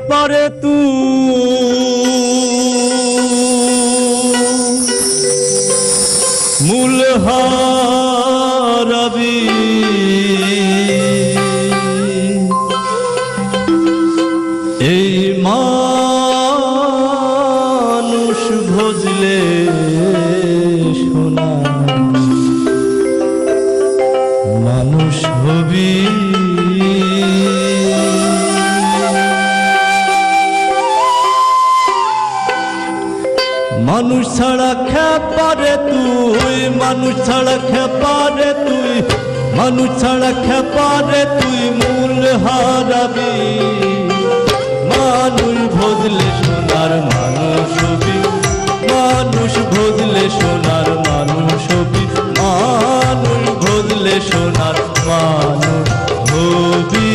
পারে মূল হারাবি এই মানুষ ভজলে শোনা মানুষ হবি মানুষ ছাড়া খেপারে তুই মানুষ ছাড়া খেপারে তুই মানুষ ছাড়া খেপারে তুই মূল হারাবি মানুষ ভজলে সোনার মানুষ হবি মানুষ ভজলে সোনার মানুষ হবি মানুষ ভজলে সোনার মানুষ হবি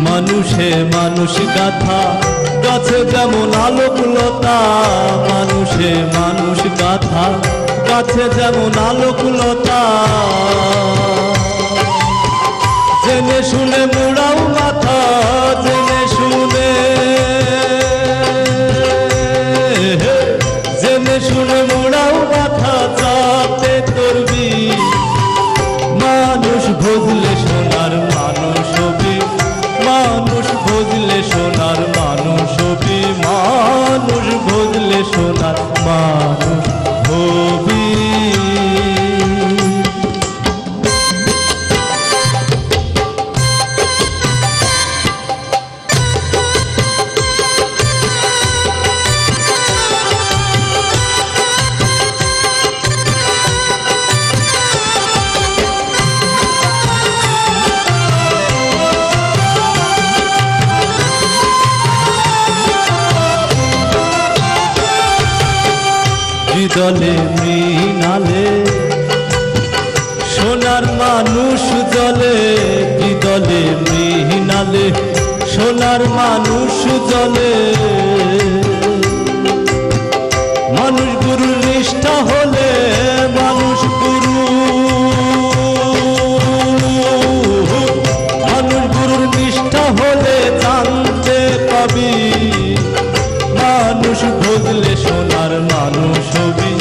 মানুষে মানুষ গাথা গাছে যেমন আলোকলতা মানুষে মানুষ গাথা গাছে যেমন আলোকলতা জেনে শুনে মুড়াও মাথা জেনে শুনে জেনে শুনে মুড়াও মাথা চাপে করবি মানুষ ভজলে সোনার মানুষ হবি মানুষ ভজলে সোনার মানুষ হবি মানুষ ভজলে সোনার মানুষ হবি জলে মৃণালে সোনার মানুষ জলে দলে মৃণালে সোনার মানুষ জলে মানুষ গুরু নিষ্ঠা হলে মানুষ গুরু মানুষ গুরুর নিষ্ঠা হলে জানতে পাবি মানুষ ভজলে সোনার মানুষ হবি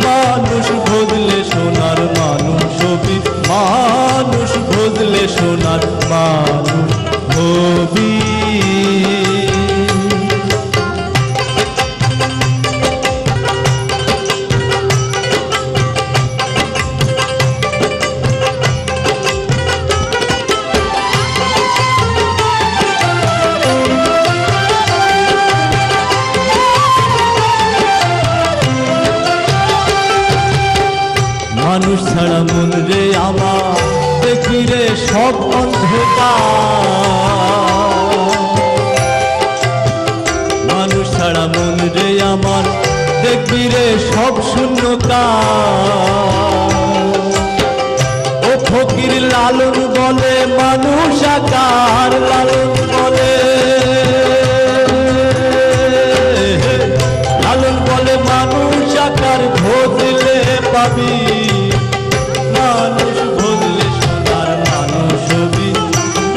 মানুষ ভজলে সোনার মানুষ হবি মানুষ ভজলে সোনার মানুষ হবি মানুষ ছাড়া মন রে আমার দেখি রে সব অন্ধকার মানুষ ছাড়া মন রে আমার দেখি রে সব শূন্যকার ও ফকির লালন বলে মানুষ আকার লালন বলে লালন বলে মানুষ আকার ভজলে পাবি মানুষ ভজলে সোনার মানুষ হবি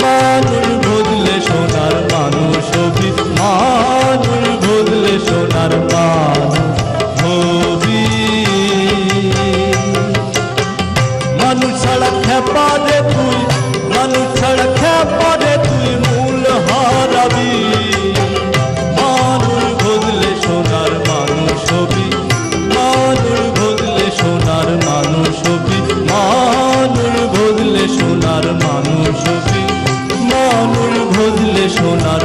মানুষ ভজলে সোনার মানুষ হবি মানুষ ভজলে সোনার মানুষ হবি মানুষ ছাড়া খেপা রে তুই মানুষ ছাড়া খেপা রে তুই মূল হারাবি মানুষ ভজলে সোনার মানুষ হবি মানুষ ভজলে সোনার মানুষ হবি মানুষ ভজলে সোনার মানুষ হবি মানুষ ভজলে সোনার